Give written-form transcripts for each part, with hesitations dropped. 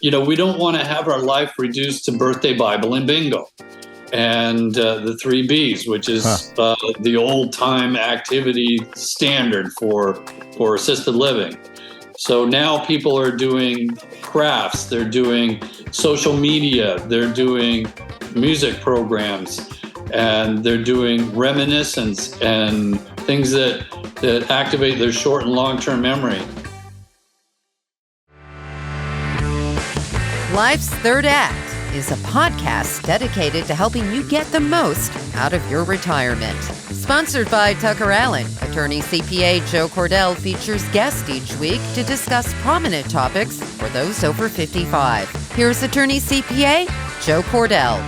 We don't want to have our life reduced to birthday, Bible, and bingo. And the 3 Bs, which is the old-time activity standard for assisted living. So now people are doing crafts, they're doing social media, they're doing music programs, and they're doing reminiscence and things that activate their short and long-term memory. Life's Third Act is a podcast dedicated to helping you get the most out of your retirement. Sponsored by Tucker Allen, Attorney-CPA Joe Cordell features guests each week to discuss prominent topics for those over 55. Here's Attorney-CPA Joe Cordell.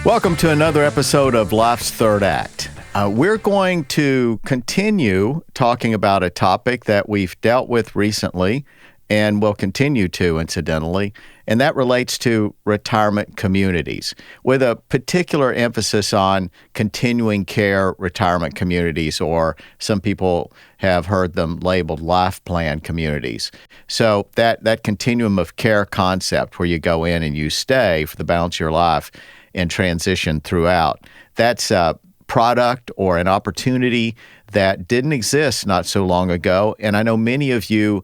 Welcome to another episode of Life's Third Act. We're going to continue talking about a topic that we've dealt with recently and will continue to, incidentally, and that relates to retirement communities, with a particular emphasis on continuing care retirement communities, or some people have heard them labeled life plan communities. So that continuum of care concept where you go in and you stay for the balance of your life and transition throughout, that's a product or an opportunity that didn't exist not so long ago. And I know many of you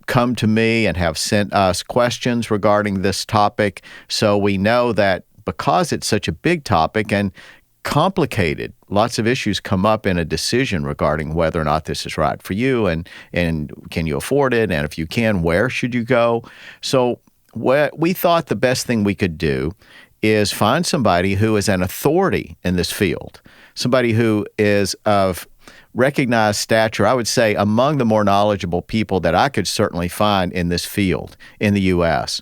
come to me and have sent us questions regarding this topic. So we know that because it's such a big topic and complicated, lots of issues come up in a decision regarding whether or not this is right for you and can you afford it? And if you can, where should you go? So we thought the best thing we could do is find somebody who is an authority in this field, somebody who is of recognized stature, I would say, among the more knowledgeable people that I could certainly find in this field in the U.S.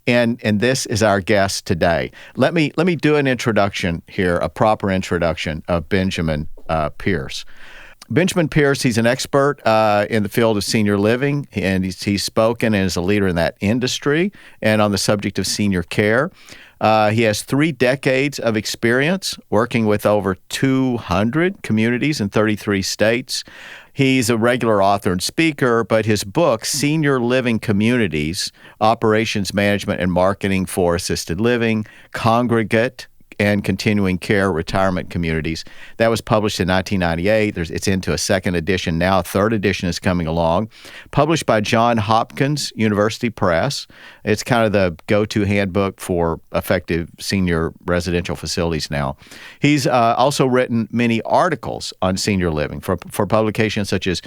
And this is our guest today. Let me do an introduction here, a proper introduction of Benjamin Pearce. Benjamin Pearce, he's an expert in the field of senior living, and he's spoken and is a leader in that industry and on the subject of senior care. He has 3 decades of experience working with over 200 communities in 33 states. He's a regular author and speaker, but his book, Senior Living Communities, Operations Management and Marketing for Assisted Living, Congregate, and Continuing Care Retirement Communities. That was published in 1998. It's into a second edition now. A third edition is coming along. Published by Johns Hopkins University Press. It's kind of the go-to handbook for effective senior residential facilities now. He's also written many articles on senior living for publications such as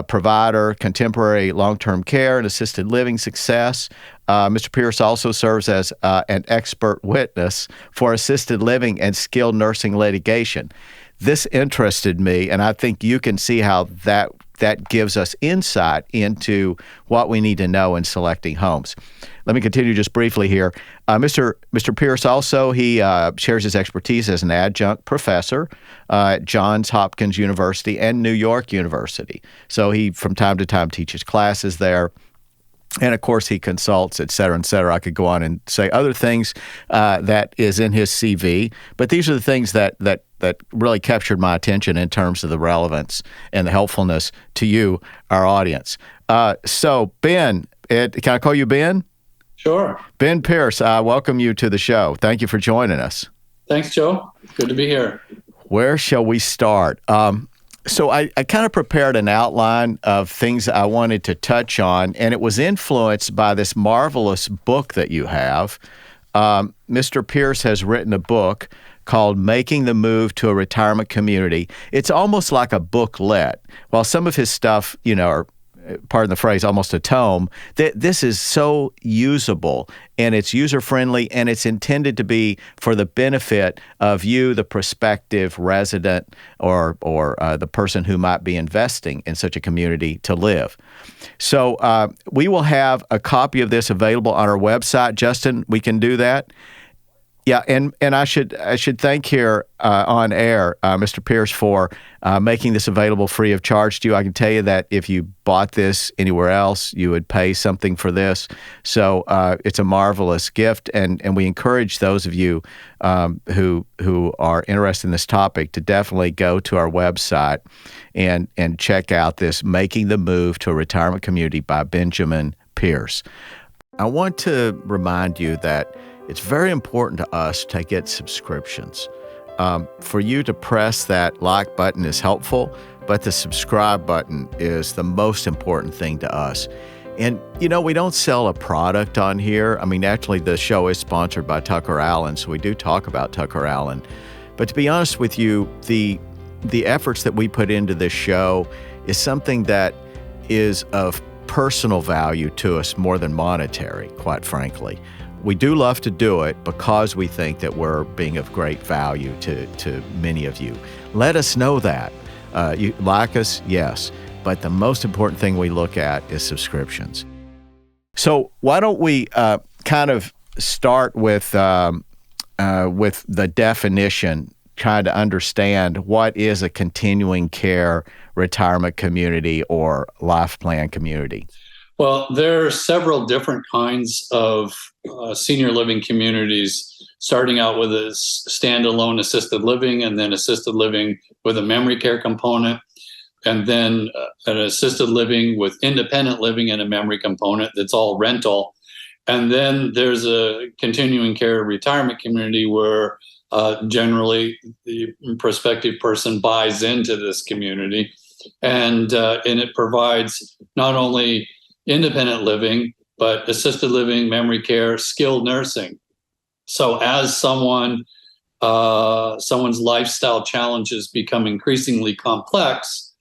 Provider, Contemporary Long-Term Care, and Assisted Living Success. Mr. Pearce also serves as an expert witness for assisted living and skilled nursing litigation. This interested me, and I think you can see how that gives us insight into what we need to know in selecting homes. Let me continue just briefly here. Mr. Pearce also, he shares his expertise as an adjunct professor at Johns Hopkins University and New York University. So he, from time to time, teaches classes there. And, of course, he consults, et cetera, et cetera. I could go on and say other things that is in his CV, but these are the things that really captured my attention in terms of the relevance and the helpfulness to you, our audience. So, Ben, can I call you Ben? Sure. Ben Pearce, I welcome you to the show. Thank you for joining us. Thanks, Joe. Good to be here. Where shall we start? So I kind of prepared an outline of things I wanted to touch on, and it was influenced by this marvelous book that you have. Mr. Pearce has written a book called Making the Move to a Retirement Community. It's almost like a booklet. While some of his stuff, are, pardon the phrase, almost a tome, this is so usable, and it's user-friendly, and it's intended to be for the benefit of you, the prospective resident, or the person who might be investing in such a community to live. So we will have a copy of this available on our website. Justin, we can do that? Yeah, and I should thank here on air Mr. Pearce for making this available free of charge to you. I can tell you that if you bought this anywhere else, you would pay something for this. So it's a marvelous gift, and we encourage those of you who are interested in this topic to definitely go to our website and check out this Making the Move to a Retirement Community by Benjamin Pearce. I want to remind you that it's very important to us to get subscriptions. For you to press that like button is helpful, but the subscribe button is the most important thing to us. And, we don't sell a product on here. I mean, actually, the show is sponsored by Tucker Allen, so we do talk about Tucker Allen. But to be honest with you, the efforts that we put into this show is something that is of personal value to us more than monetary, quite frankly. We do love to do it because we think that we're being of great value to many of you. Let us know that. You like us? Yes. But the most important thing we look at is subscriptions. So why don't we kind of start with the definition, trying to understand what is a continuing care retirement community or life plan community? Well, there are several different kinds of senior living communities, starting out with a standalone assisted living, and then assisted living with a memory care component, and then an assisted living with independent living and a memory component that's all rental. And then there's a continuing care retirement community where generally the prospective person buys into this community, and it provides not only independent living, but assisted living, memory care, skilled nursing. So as someone's lifestyle challenges become increasingly complex,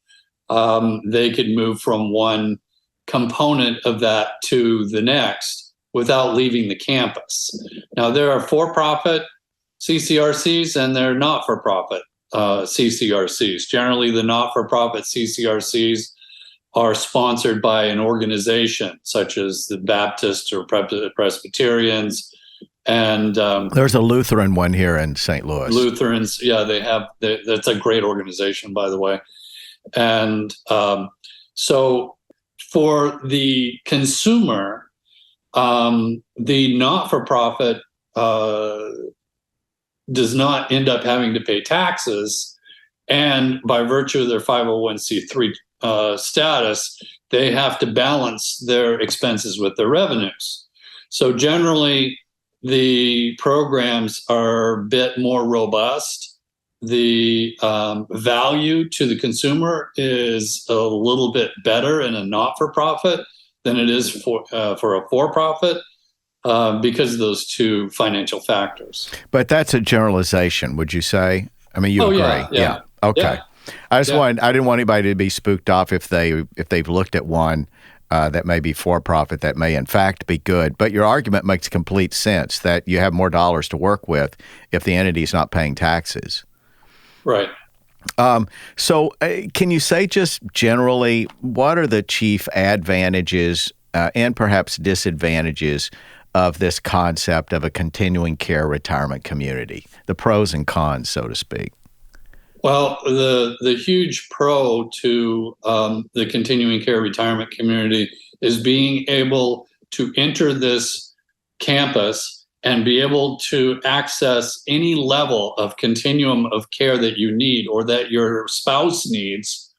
they could move from one component of that to the next without leaving the campus. Now, there are for-profit CCRCs and there are not-for-profit CCRCs. Generally, the not-for-profit CCRCs are sponsored by an organization such as the Baptists or Presbyterians. And there's a Lutheran one here in St. Louis. Lutherans, yeah, that's a great organization, by the way. And so for the consumer, the not-for-profit does not end up having to pay taxes. And by virtue of their 501c3 status, they have to balance their expenses with their revenues. So generally, the programs are a bit more robust. The value to the consumer is a little bit better in a not-for-profit than it is for a for-profit because of those two financial factors. But that's a generalization, would you say? I mean, you agree? Yeah. Okay. Yeah. I didn't want anybody to be spooked off if they've looked at one that may be for-profit, that may in fact be good. But your argument makes complete sense that you have more dollars to work with if the entity is not paying taxes. Right. So can you say just generally, what are the chief advantages and perhaps disadvantages of this concept of a continuing care retirement community, the pros and cons, so to speak? Well, the huge pro to the continuing care retirement community is being able to enter this campus and be able to access any level of continuum of care that you need or that your spouse needs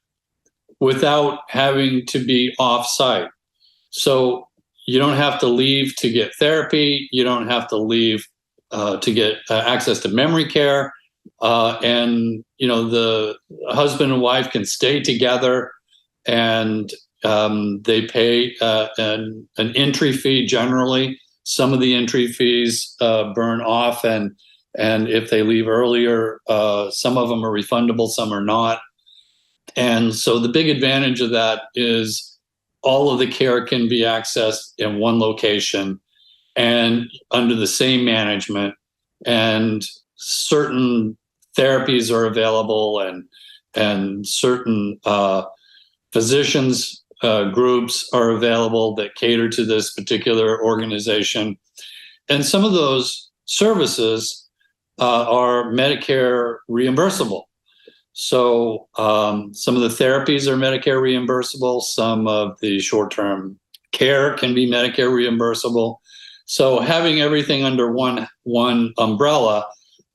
without having to be off-site. So you don't have to leave to get therapy. You don't have to leave to get access to memory care. And the husband and wife can stay together, and they pay an entry fee generally. Some of the entry fees burn off, and if they leave earlier, some of them are refundable, some are not. And so the big advantage of that is all of the care can be accessed in one location and under the same management, and certain therapies are available, and certain physicians groups are available that cater to this particular organization. And some of those services are Medicare reimbursable. So some of the therapies are Medicare reimbursable. Some of the short-term care can be Medicare reimbursable. So having everything under one umbrella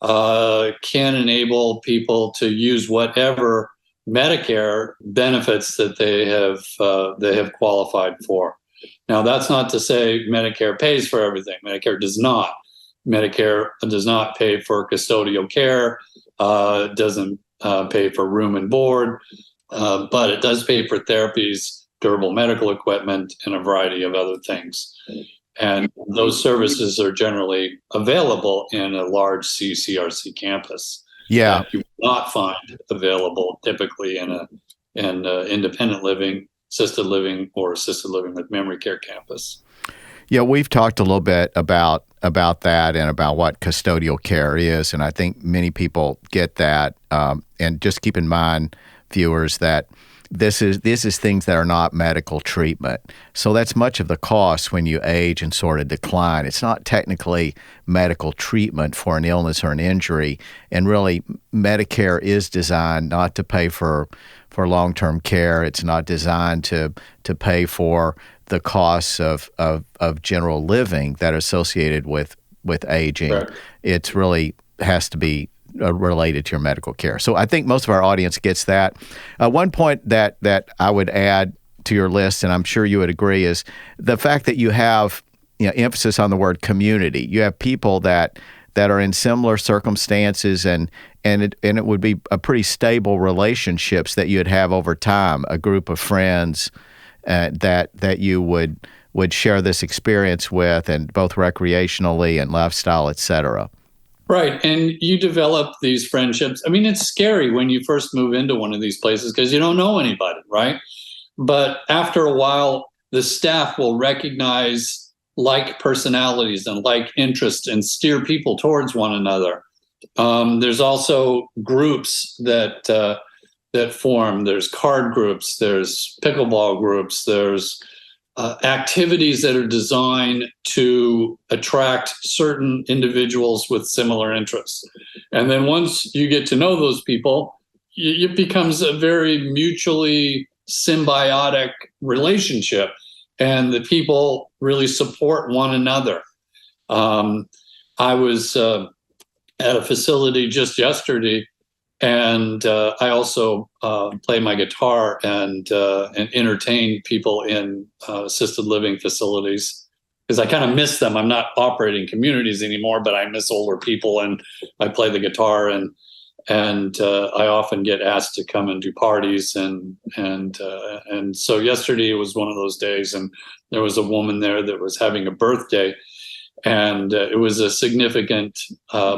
can enable people to use whatever Medicare benefits that they have qualified for. Now, that's not to say Medicare pays for everything. Medicare does not. Medicare does not pay for custodial care, doesn't pay for room and board, but it does pay for therapies, durable medical equipment, and a variety of other things. And those services are generally available in a large CCRC campus. Yeah. That you will not find available typically in an independent living, assisted living, or assisted living with memory care campus. Yeah, we've talked a little bit about that and about what custodial care is, and I think many people get that. And just keep in mind, viewers, that this is things that are not medical treatment. So that's much of the cost when you age and sort of decline. It's not technically medical treatment for an illness or an injury, and really Medicare is designed not to pay for long-term care. It's not designed to pay for the costs of general living that are associated with aging. Right. It really has to be related to your medical care. So I think most of our audience gets that. One point that I would add to your list, and I'm sure you would agree, is the fact that you have emphasis on the word community. You have people that are in similar circumstances, and it would be a pretty stable relationships that you'd have over time, a group of friends that you would share this experience with, and both recreationally and lifestyle, et cetera. Right. And you develop these friendships. I mean, it's scary when you first move into one of these places because you don't know anybody, right? But after a while, the staff will recognize like personalities and like interests and steer people towards one another. There's also groups that form. There's card groups, there's pickleball groups, there's activities that are designed to attract certain individuals with similar interests. And then once you get to know those people, it becomes a very mutually symbiotic relationship, and the people really support one another. I was at a facility just yesterday, and I also play my guitar and entertain people in assisted living facilities because I kind of miss them. I'm not operating communities anymore, but I miss older people, and I play the guitar, and I often get asked to come and do parties, and so yesterday was one of those days, and there was a woman there that was having a birthday, and it was a significant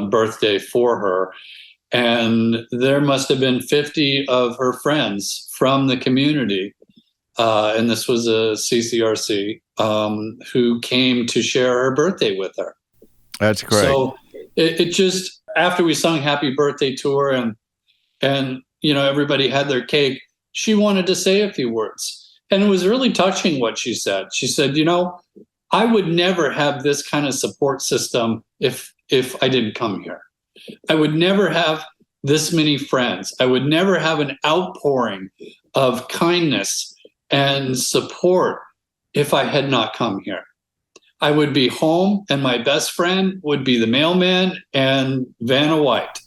birthday for her. And there must have been 50 of her friends from the community, and this was a CCRC, who came to share her birthday with her. That's great. So it just, after we sung Happy Birthday to her and everybody had their cake, she wanted to say a few words. And it was really touching what she said. She said, I would never have this kind of support system if I didn't come here. I would never have this many friends. I would never have an outpouring of kindness and support if I had not come here. I would be home, and my best friend would be the mailman and Vanna White.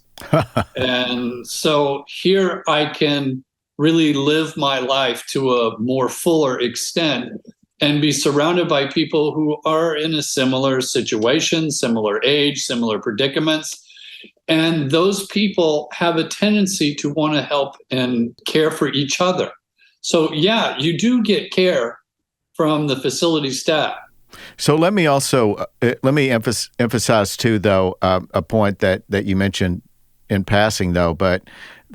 And so here I can really live my life to a more fuller extent and be surrounded by people who are in a similar situation, similar age, similar predicaments. And those people have a tendency to want to help and care for each other. So, yeah, you do get care from the facility staff. So let me also emphasize too, though, a point that you mentioned in passing, though, but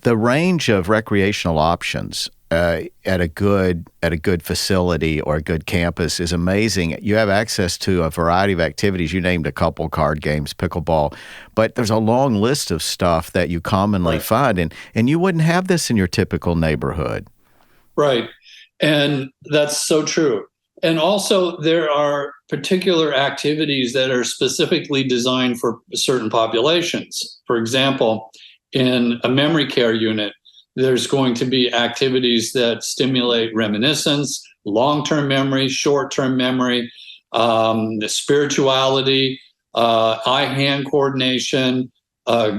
the range of recreational options at a good facility or a good campus is amazing. You have access to a variety of activities. You named a couple: card games, pickleball, but there's a long list of stuff that you commonly find, and you wouldn't have this in your typical neighborhood. Right, and that's so true. And also, there are particular activities that are specifically designed for certain populations. For example, in a memory care unit, there's going to be activities that stimulate reminiscence, long-term memory, short-term memory, the spirituality, eye-hand coordination,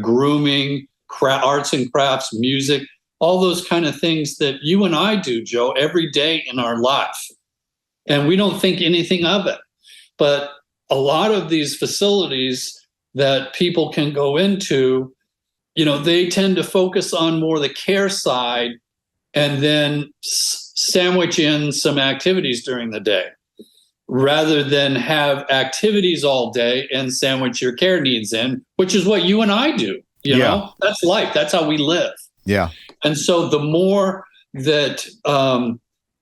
grooming, arts and crafts, music, all those kind of things that you and I do, Joe, every day in our life. and we don't think anything of it. But a lot of these facilities that people can go into, they tend to focus on more the care side and then sandwich in some activities during the day, rather than have activities all day and sandwich your care needs in, which is what you and I do. You know, that's life. That's how we live. Yeah. And so the more that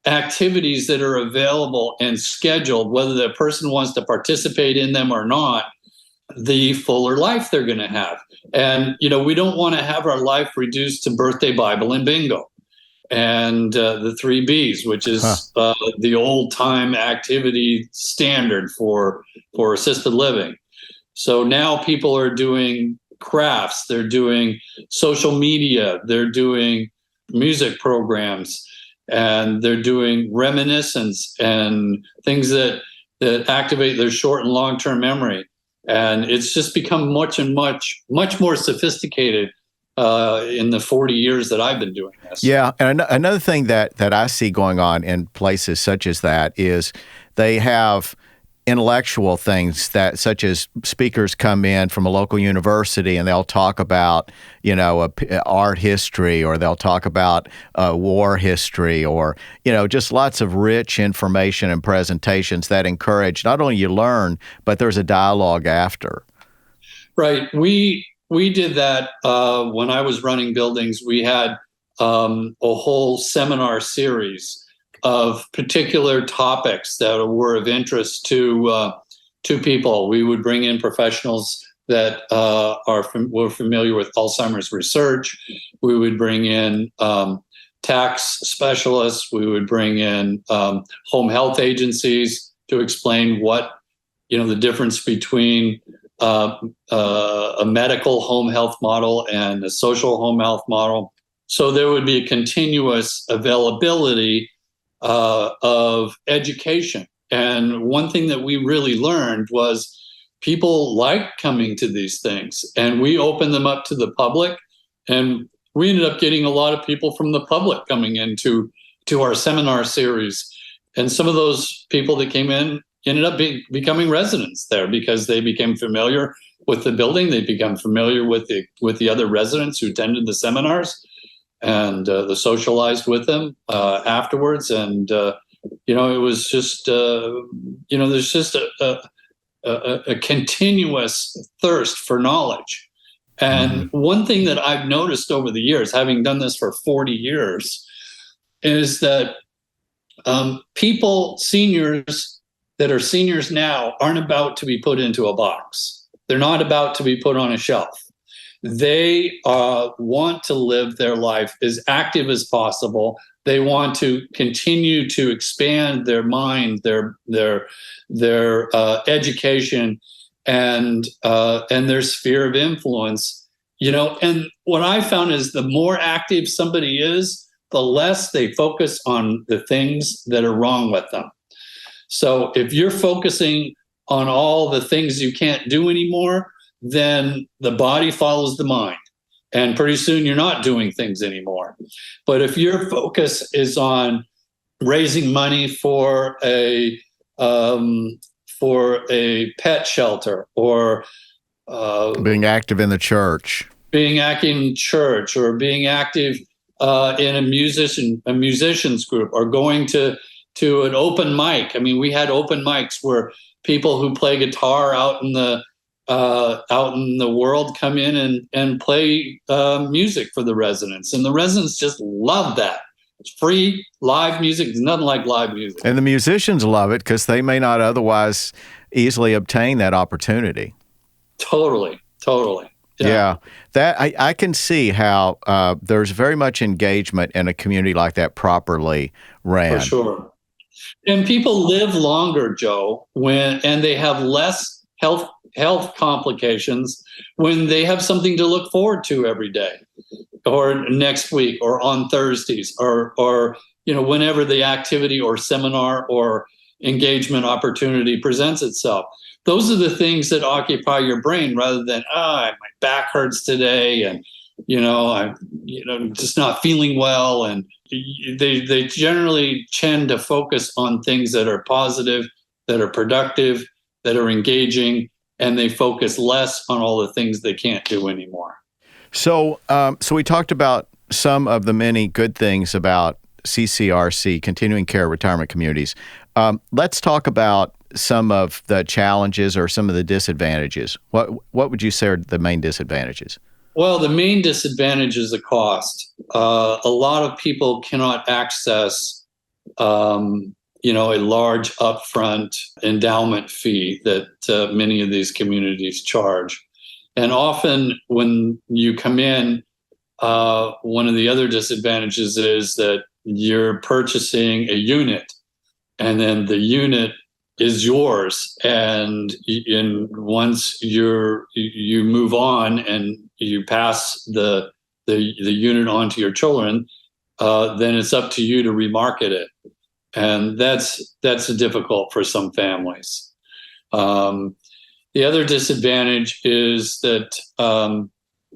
activities that are available and scheduled, whether the person wants to participate in them or not, the fuller life they're going to have. And, we don't want to have our life reduced to birthday, Bible, and bingo. And the 3 Bs, which is the old time activity standard for assisted living. So now people are doing crafts, they're doing social media, they're doing music programs, and they're doing reminiscence and things that activate their short and long-term memory. And it's just become much more sophisticated in the 40 years that I've been doing this. Yeah, and another thing that I see going on in places such as that is they have intellectual things that, such as speakers come in from a local university and they'll talk about, art history, or they'll talk about war history, or, just lots of rich information and presentations that encourage not only you learn, but there's a dialogue after. Right. We did that when I was running buildings. We had a whole seminar series of particular topics that were of interest to people. We would bring in professionals that were familiar with Alzheimer's research. We would bring in tax specialists. We would bring in home health agencies to explain what the difference between a medical home health model and a social home health model. So there would be a continuous availability of education. And one thing that we really learned was people like coming to these things, and we opened them up to the public, and we ended up getting a lot of people from the public coming into our seminar series. And some of those people that came in ended up becoming residents there because they became familiar with the building. They become familiar with the other residents who attended the seminars, and they socialized with them afterwards. And, it was just, there's just a continuous thirst for knowledge. And one thing that I've noticed over the years, having done this for 40 years, is that seniors that are seniors now aren't about to be put into a box. They're not about to be put on a shelf. They want to live their life as active as possible. They want to continue to expand their mind, their education, and their sphere of influence. And what I found is the more active somebody is, the less they focus on the things that are wrong with them. So if you're focusing on all the things you can't do anymore, then the body follows the mind. And pretty soon you're not doing things anymore. But if your focus is on raising money for a pet shelter, or being active in the church, or being active in a musicians group, or going to an open mic. I mean, we had open mics where people who play guitar out in the world come in and play music for the residents, and the residents just love that. It's free live music. There's nothing like live music, and the musicians love it because they may not otherwise easily obtain that opportunity. Totally. Yeah, that I can see how there's very much engagement in a community like that properly ran. For sure. And people live longer, Joe, and they have less health complications when they have something to look forward to every day, or next week, or on Thursdays, or whenever the activity or seminar or engagement opportunity presents itself. Those are the things that occupy your brain, rather than my back hurts today, and I'm just not feeling well, and they generally tend to focus on things that are positive, that are productive, that are engaging, and they focus less on all the things they can't do anymore. So we talked about some of the many good things about CCRC, continuing care retirement communities. Let's talk about some of the challenges or some of the disadvantages. What would you say are the main disadvantages? Well, the main disadvantage is the cost. A lot of people cannot access, a large upfront endowment fee that many of these communities charge. And often when you come in, one of the other disadvantages is that you're purchasing a unit, and then the unit is yours. And once you move on and you pass the unit on to your children, then it's up to you to remarket it. And that's difficult for some families. The other disadvantage is that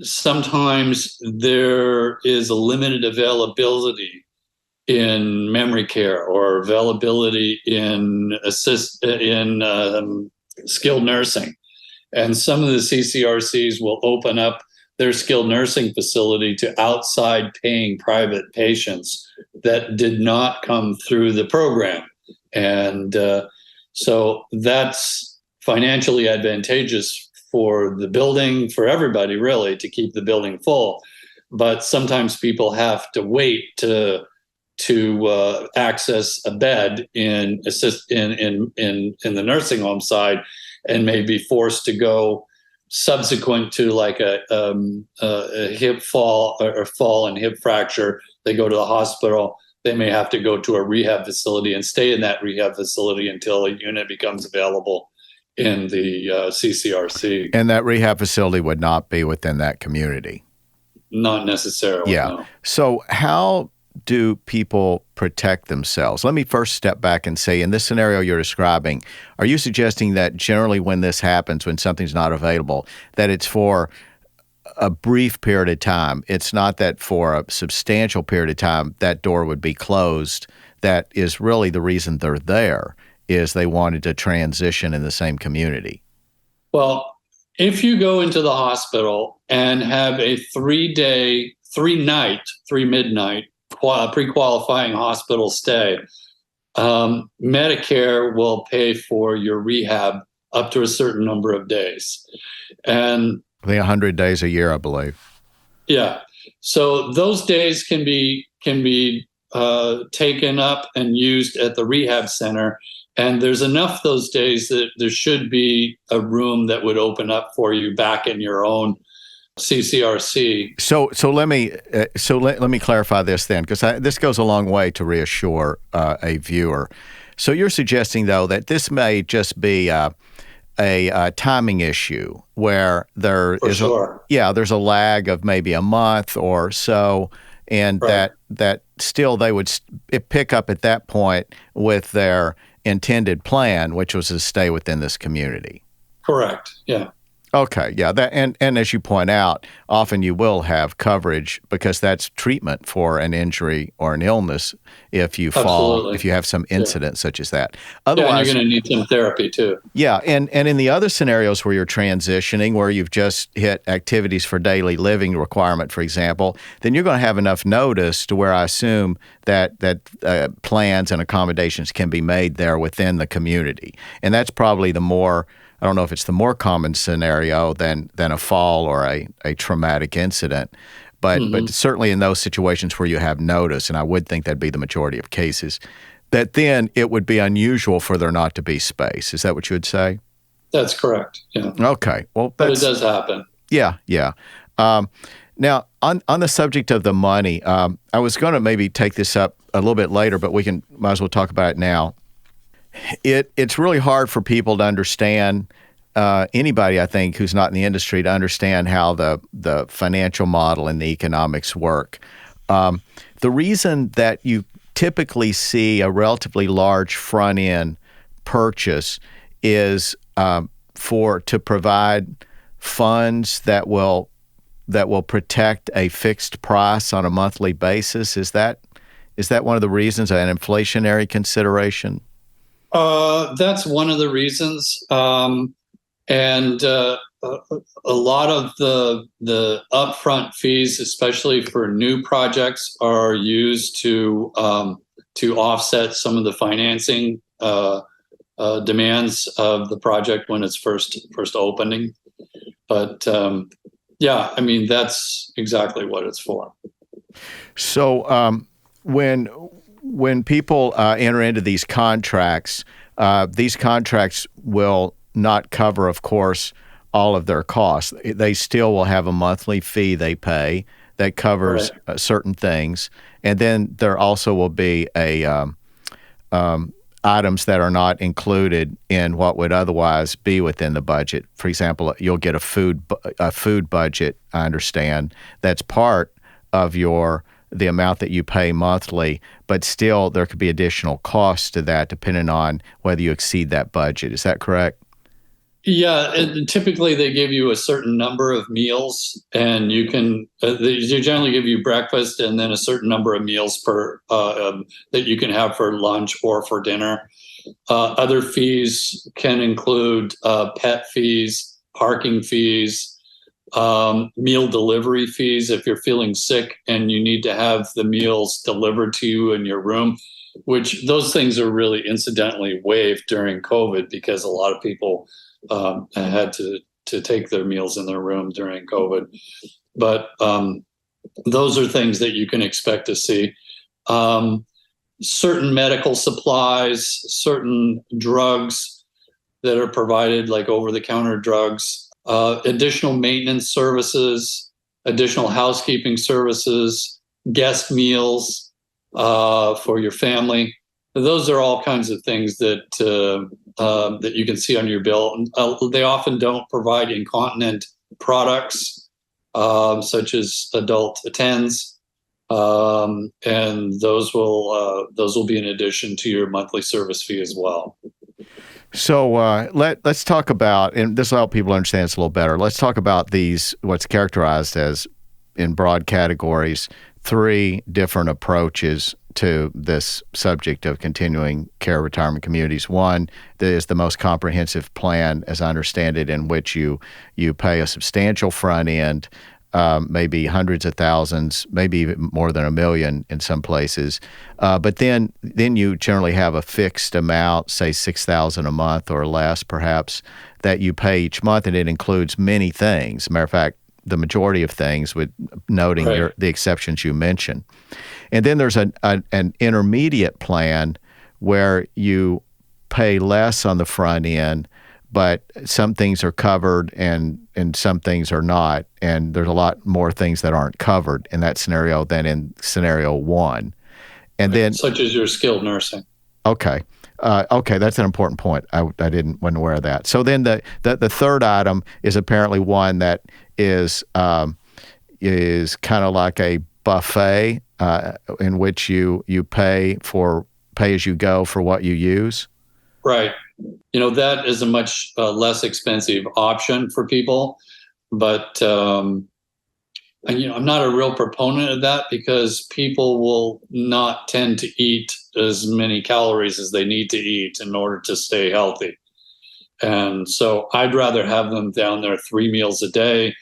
sometimes there is a limited availability in memory care or availability in skilled nursing. And some of the CCRCs will open up their skilled nursing facility to outside paying private patients that did not come through the program. And so that's financially advantageous for the building, for everybody really, to keep the building full. But sometimes people have to wait to access a bed in the nursing home side, and may be forced to go subsequent to like a hip fall or fall and hip fracture. They go to the hospital. They may have to go to a rehab facility and stay in that rehab facility until a unit becomes available in the CCRC. And that rehab facility would not be within that community? Not necessarily, yeah. No. So how do people protect themselves? Let me first step back and say, in this scenario you're describing, are you suggesting that generally when this happens, when something's not available, that it's for a brief period of time? It's not that for a substantial period of time that door would be closed. That is really the reason they're there, is they wanted to transition in the same community. Well, if you go into the hospital and have a 3-day, 3-midnight pre-qualifying hospital stay, Medicare will pay for your rehab up to a certain number of days. And I think 100 days a year, I believe. Yeah. So those days can be taken up and used at the rehab center. And there's enough those days that there should be a room that would open up for you back in your own CCRC. So let me clarify this then, because this goes a long way to reassure a viewer. So you're suggesting, though, that this may just be a timing issue where there's a lag of maybe a month or so, and right. that still they would pick up at that point with their intended plan, which was to stay within this community. Correct. Yeah. Okay, yeah, that and as you point out, often you will have coverage because that's treatment for an injury or an illness if you fall, Absolutely. if you have some incident such as that. Otherwise, and you're going to need some therapy too. Yeah, and in the other scenarios where you're transitioning, where you've just hit activities for daily living requirement, for example, then you're going to have enough notice to where I assume that plans and accommodations can be made there within the community, and that's probably the more. I don't know if it's the more common scenario than a fall or a traumatic incident, but certainly in those situations where you have notice, and I would think that'd be the majority of cases, that then it would be unusual for there not to be space. Is that what you would say? That's correct. Yeah. Okay. Well, but it does happen. Yeah. Yeah. Now, on the subject of the money, I was going to maybe take this up a little bit later, but might as well talk about it now. It's really hard for people to understand, anybody I think who's not in the industry, to understand how the financial model and the economics work. The reason that you typically see a relatively large front-end purchase is to provide funds that will protect a fixed price on a monthly basis. Is that Is that one of the reasons, an inflationary consideration? That's one of the reasons. And a lot of the upfront fees, especially for new projects, are used to offset some of the financing demands of the project when it's first opening. But yeah, I mean, that's exactly what it's for. So when people enter into these contracts will not cover, of course, all of their costs. They still will have a monthly fee they pay that covers certain things, and then there also will be items that are not included in what would otherwise be within the budget. For example, you'll get a food budget, I understand, that's part of the amount that you pay monthly, but still there could be additional costs to that depending on whether you exceed that budget. Is that correct? Yeah, typically they give you a certain number of meals, and you can they generally give you breakfast and then a certain number of meals per that you can have for lunch or for dinner. Other fees can include pet fees, parking fees, meal delivery fees if you're feeling sick and you need to have the meals delivered to you in your room, which those things are really incidentally waived during COVID because a lot of people had to take their meals in their room during COVID. But those are things that you can expect to see. Certain medical supplies, certain drugs that are provided, like over-the-counter drugs, additional maintenance services, additional housekeeping services, guest meals for your family. Those are all kinds of things that that you can see on your bill. They often don't provide incontinent products, such as adult Attends, and those will be in addition to your monthly service fee as well. So let's talk about, and this will help people understand this a little better. Let's talk about these, what's characterized as, in broad categories, 3 different approaches to this subject of continuing care retirement communities. One is the most comprehensive plan, as I understand it, in which you pay a substantial front end, maybe hundreds of thousands, maybe even more than $1 million in some places. But then you generally have a fixed amount, say $6,000 a month or less, perhaps, that you pay each month, and it includes many things. Matter of fact, the majority of things, with noting the exceptions you mentioned. And then there's an intermediate plan where you pay less on the front end, but some things are covered and some things are not. And there's a lot more things that aren't covered in that scenario than in scenario 1. And then, such as your skilled nursing. Okay. That's an important point. I wasn't aware of that. So then the third item is apparently one that is kind of like a buffet in which you pay as you go for what you use. Right. That is a much less expensive option for people, but I'm not a real proponent of that because people will not tend to eat as many calories as they need to eat in order to stay healthy. And so I'd rather have them down there 3 meals a day.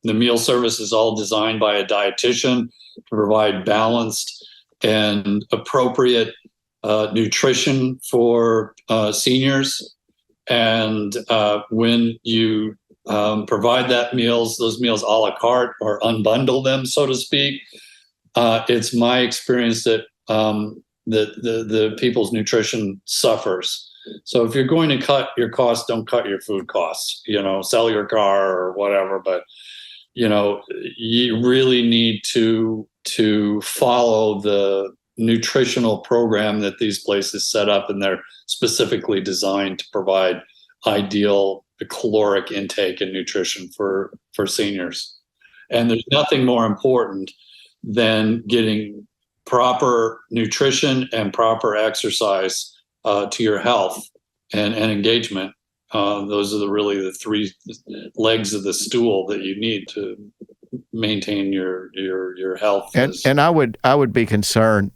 The meal service is all designed by a dietitian to provide balanced and appropriate nutrition for seniors. And when you provide those meals a la carte or unbundle them, so to speak, it's my experience that the people's nutrition suffers. So if you're going to cut your costs, don't cut your food costs, sell your car or whatever. But, you really need to follow the nutritional program that these places set up, and they're specifically designed to provide ideal caloric intake and nutrition for seniors. And there's nothing more important than getting proper nutrition and proper exercise to your health and engagement. Those are really the 3 legs of the stool that you need to maintain your health. And I would be concerned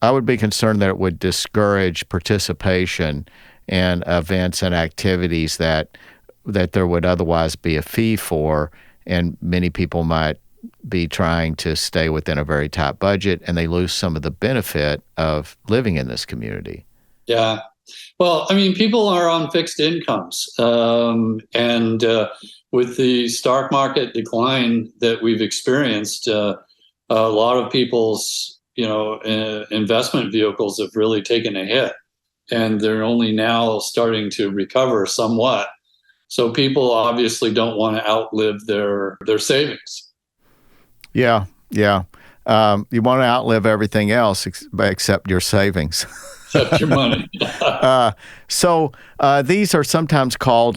I would be concerned that it would discourage participation in events and activities that there would otherwise be a fee for, and many people might be trying to stay within a very tight budget, and they lose some of the benefit of living in this community. Yeah. Well, I mean, people are on fixed incomes, and with the stock market decline that we've experienced, a lot of people's, investment vehicles have really taken a hit, and they're only now starting to recover somewhat. So people obviously don't want to outlive their savings. Yeah. You want to outlive everything else except your savings. Except your money. So these are sometimes called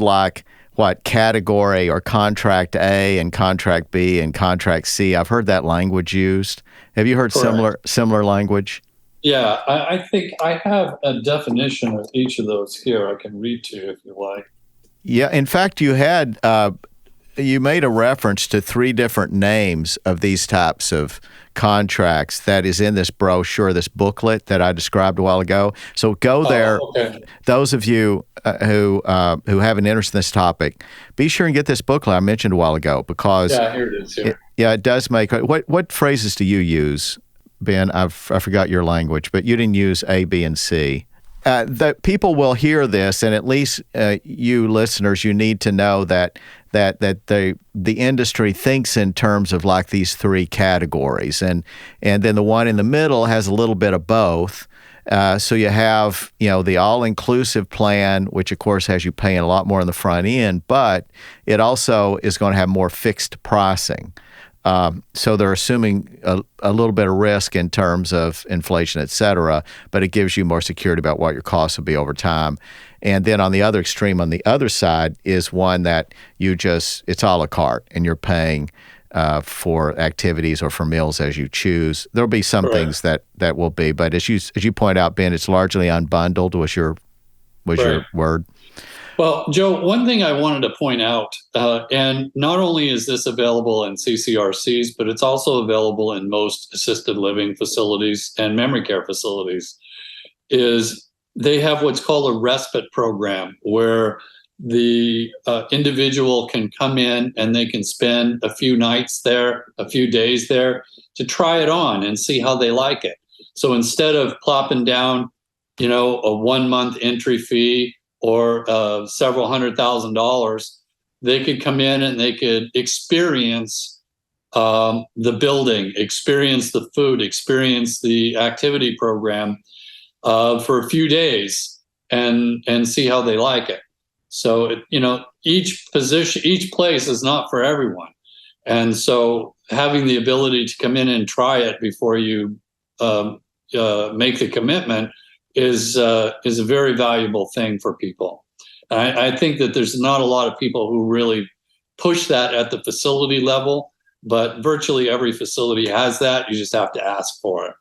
category or contract A and contract B and contract C. I've heard that language used. Have you heard similar language? Yeah, I think I have a definition of each of those here. I can read to you if you like. Yeah, in fact, you made a reference to 3 different names of these types of contracts that is in this brochure, this booklet that I described a while ago. So go there. Okay. Those of you who have an interest in this topic, be sure and get this booklet I mentioned a while ago, because here it is. It does make. What phrases do you use, Ben? I forgot your language, but you didn't use A, B, and C. That people will hear this, and at least you listeners, you need to know that the industry thinks in terms of like these 3 categories, and then the one in the middle has a little bit of both. So you have the all-inclusive plan, which of course has you paying a lot more on the front end, but it also is going to have more fixed pricing. So they're assuming a little bit of risk in terms of inflation, et cetera, but it gives you more security about what your costs will be over time. And then on the other extreme, on the other side, is one that it's a la carte, and you're paying for activities or for meals as you choose. There'll be some things that will be, but as you point out, Ben, it's largely unbundled. Was your word? Well, Joe, one thing I wanted to point out, and not only is this available in CCRCs, but it's also available in most assisted living facilities and memory care facilities, is they have what's called a respite program, where the individual can come in and they can spend a few nights there, a few days there, to try it on and see how they like it. So instead of plopping down, a 1-month entry fee or several $100,000, they could come in and they could experience the building, experience the food, experience the activity program for a few days and see how they like it. So, each place is not for everyone. And so having the ability to come in and try it before you make the commitment is a very valuable thing for people. I think that there's not a lot of people who really push that at the facility level, but virtually every facility has that. You just have to ask for it.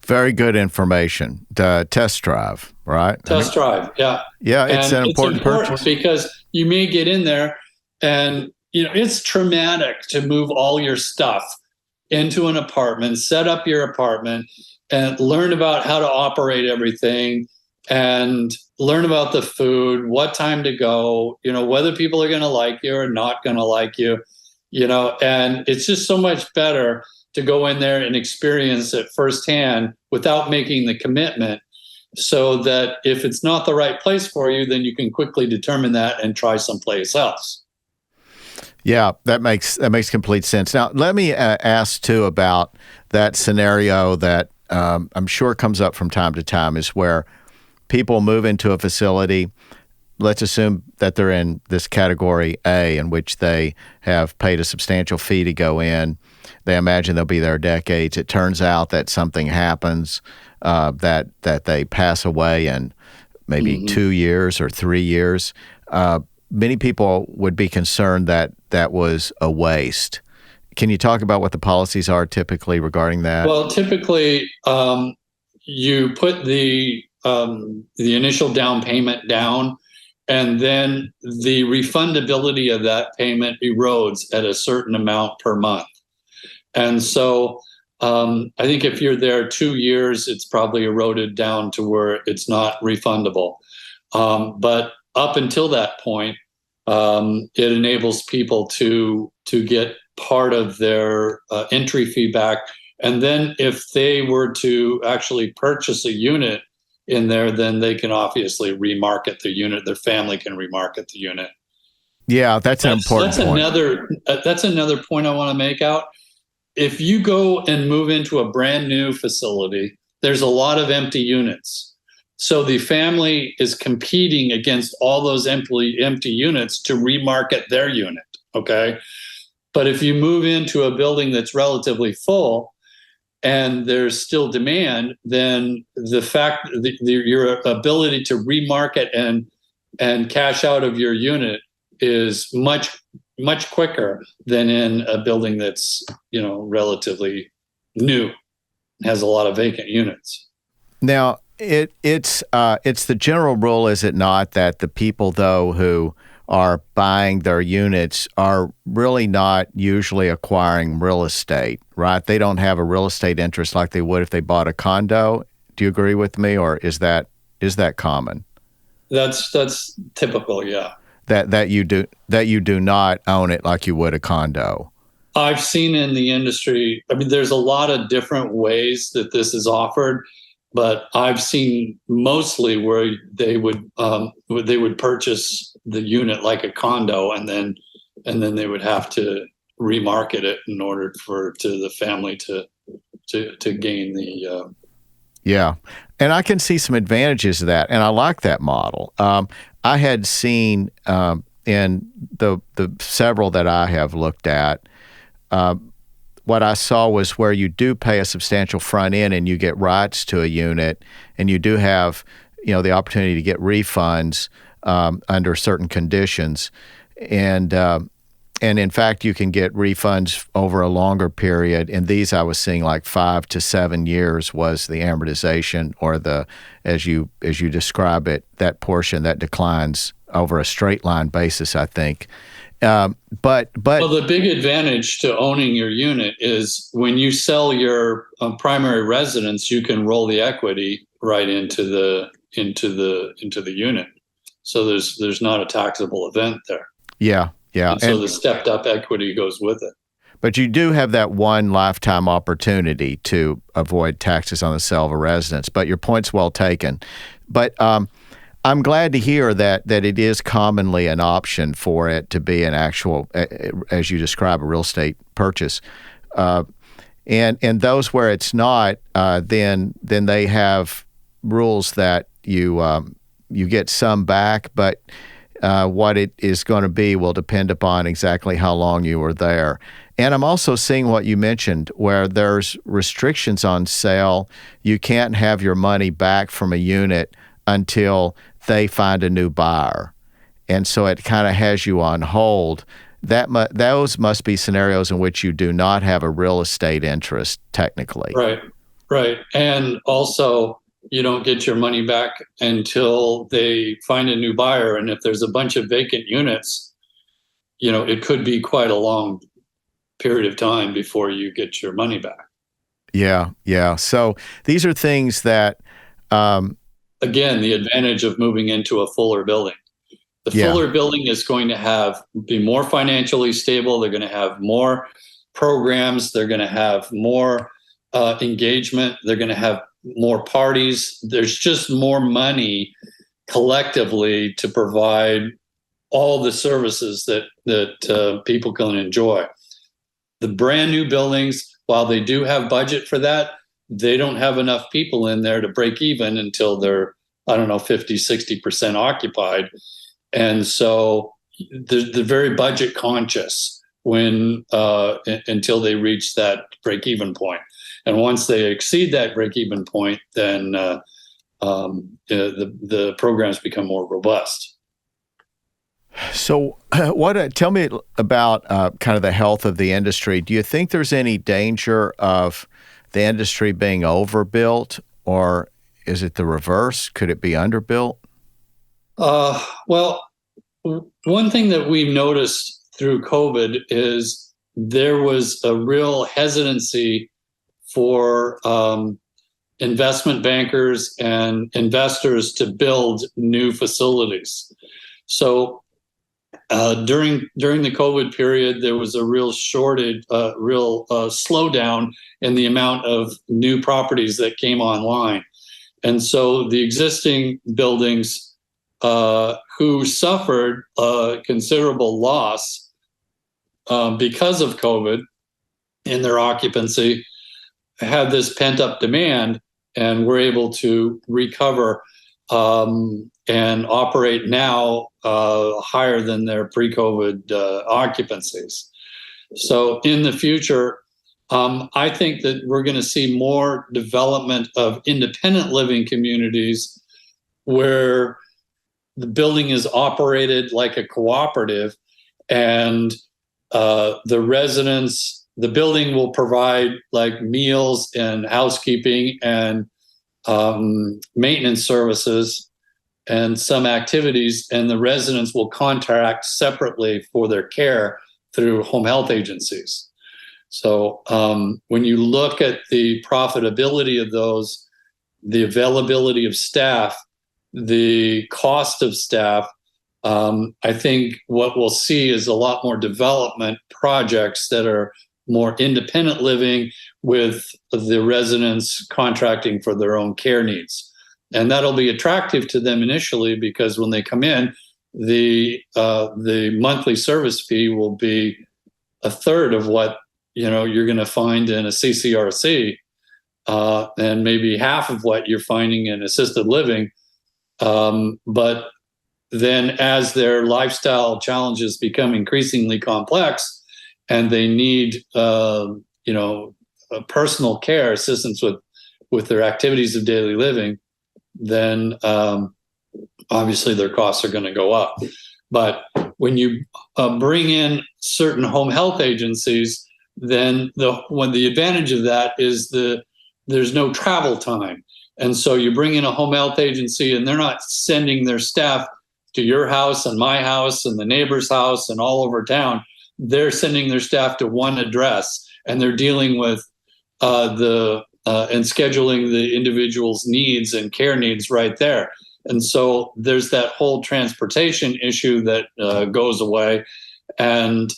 Very good information. Test drive, right? Test drive, yeah. Yeah, it's an important purchase. Because you may get in there and, it's traumatic to move all your stuff into an apartment, set up your apartment, and learn about how to operate everything, and learn about the food, what time to go, whether people are going to like you or not going to like you, and it's just so much better to go in there and experience it firsthand without making the commitment, so that if it's not the right place for you, then you can quickly determine that and try someplace else. Yeah, that makes complete sense. Now, let me ask too about that scenario that I'm sure comes up from time to time, is where people move into a facility. Let's assume that they're in this category A, in which they have paid a substantial fee to go in. They imagine they'll be there decades. It turns out that something happens, that they pass away in maybe 2 years or 3 years. Many people would be concerned that was a waste. Can you talk about what the policies are typically regarding that? Well, typically, you put the initial down payment down, and then the refundability of that payment erodes at a certain amount per month. And so I think if you're there 2 years, it's probably eroded down to where it's not refundable. But up until that point, it enables people to get part of their entry fee back. And then if they were to actually purchase a unit in there, then they can obviously remarket the unit. Their family can remarket the unit. Yeah, that's an important point. That's another point I want to make out. If you go and move into a brand new facility, there's a lot of empty units. So the family is competing against all those empty units to remarket their unit, okay? But if you move into a building that's relatively full and there's still demand, then the fact that your ability to remarket and cash out of your unit is much quicker than in a building that's, relatively new, has a lot of vacant units. Now, it's the general rule, is it not, that the people, though, who are buying their units are really not usually acquiring real estate, right? They don't have a real estate interest like they would if they bought a condo. Do you agree with me, or is that common? That's typical, yeah. That you do not own it like you would a condo. I've seen in the industry, there's a lot of different ways that this is offered, but I've seen mostly where they would purchase the unit like a condo, and then they would have to remarket it in order to the family to gain the. Yeah, and I can see some advantages of that, and I like that model. I had seen in the several that I have looked at, what I saw was where you do pay a substantial front end and you get rights to a unit, and you do have the opportunity to get refunds under certain conditions, and in fact you can get refunds over a longer period. And these I was seeing like 5 to 7 years was the amortization, or the as you describe it, that portion that declines over a straight line basis, I think. But the big advantage to owning your unit is when you sell your primary residence, you can roll the equity right into the unit. So there's not a taxable event there. Yeah. And so the stepped up equity goes with it. But you do have that one lifetime opportunity to avoid taxes on the sale of a residence. But your point's well taken. But I'm glad to hear that it is commonly an option for it to be an actual, as you describe, a real estate purchase. And those where it's not, then they have rules that you get some back, but what it is going to be will depend upon exactly how long you were there. And I'm also seeing what you mentioned, where there's restrictions on sale. You can't have your money back from a unit until they find a new buyer. And so it kind of has you on hold. Those must be scenarios in which you do not have a real estate interest, technically. Right. And also, you don't get your money back until they find a new buyer. And if there's a bunch of vacant units, it could be quite a long period of time before you get your money back. Yeah. So these are things that... Again, the advantage of moving into a fuller building. The fuller building is going to be more financially stable. They're going to have more programs. They're going to have more engagement. They're going to have more parties. There's just more money collectively to provide all the services that people can enjoy. The brand new buildings, while they do have budget for that, they don't have enough people in there to break even until they're, 50, 60% occupied. And so they're very budget conscious until they reach that break even point. And once they exceed that break even point, then the programs become more robust. So tell me about kind of the health of the industry. Do you think there's any danger of the industry being overbuilt, or is it the reverse? Could it be underbuilt? Well, one thing that we've noticed through COVID is there was a real hesitancy for investment bankers and investors to build new facilities. So during the COVID period, there was a real shortage, slowdown in the amount of new properties that came online. And so the existing buildings who suffered considerable loss because of COVID in their occupancy had this pent-up demand and were able to recover and operate now higher than their pre-COVID occupancies. So in the future, I think that we're going to see more development of independent living communities where the building is operated like a cooperative, and the residents, the building will provide like meals and housekeeping and maintenance services and some activities, and the residents will contract separately for their care through home health agencies. So when you look at the profitability of those, the availability of staff, the cost of staff, I think what we'll see is a lot more development projects that are more independent living with the residents contracting for their own care needs. And that'll be attractive to them initially because when they come in, the monthly service fee will be a third of what you're going to find in a CCRC, and maybe half of what you're finding in assisted living. But then as their lifestyle challenges become increasingly complex and they need, personal care assistance with their activities of daily living, then obviously their costs are going to go up. But when you bring in certain home health agencies, then the advantage of that is there's no travel time. And so you bring in a home health agency and they're not sending their staff to your house and my house and the neighbor's house and all over town. They're sending their staff to one address, and they're dealing with and scheduling the individual's needs and care needs right there. And so there's that whole transportation issue that goes away. And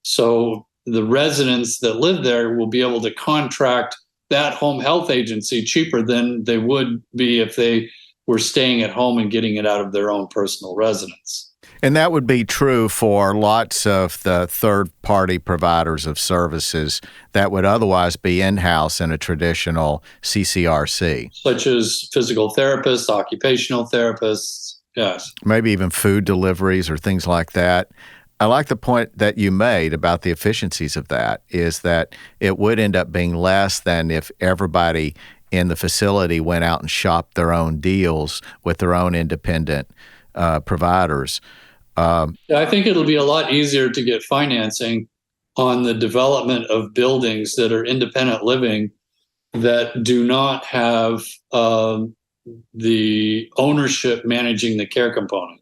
so the residents that live there will be able to contract that home health agency cheaper than they would be if they were staying at home and getting it out of their own personal residence. And that would be true for lots of the third-party providers of services that would otherwise be in-house in a traditional CCRC. Such as physical therapists, occupational therapists, yes. Maybe even food deliveries or things like that. I like the point that you made about the efficiencies of that, is that it would end up being less than if everybody in the facility went out and shopped their own deals with their own independent providers. I think it'll be a lot easier to get financing on the development of buildings that are independent living that do not have the ownership managing the care component.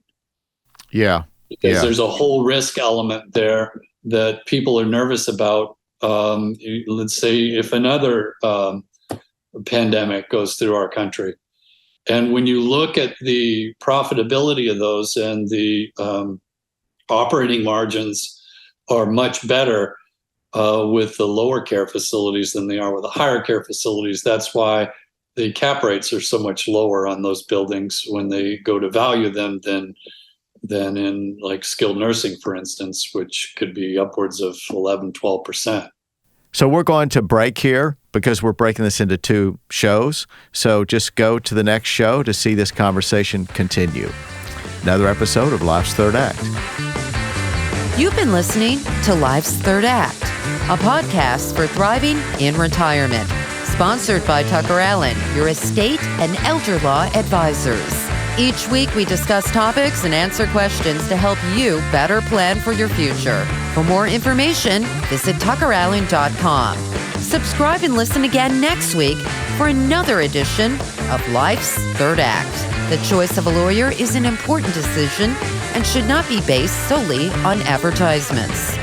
Yeah. Because there's a whole risk element there that people are nervous about. Let's say if another pandemic goes through our country. And when you look at the profitability of those, and the operating margins are much better with the lower care facilities than they are with the higher care facilities. That's why the cap rates are so much lower on those buildings when they go to value them than in like skilled nursing, for instance, which could be upwards of 11, 12%. So we're going to break here because we're breaking this into 2 shows. So just go to the next show to see this conversation continue. Another episode of Life's Third Act. You've been listening to Life's Third Act, a podcast for thriving in retirement, sponsored by Tucker Allen, your estate and elder law advisors. Each week, we discuss topics and answer questions to help you better plan for your future. For more information, visit tuckerallen.com. Subscribe and listen again next week for another edition of Life's Third Act. The choice of a lawyer is an important decision and should not be based solely on advertisements.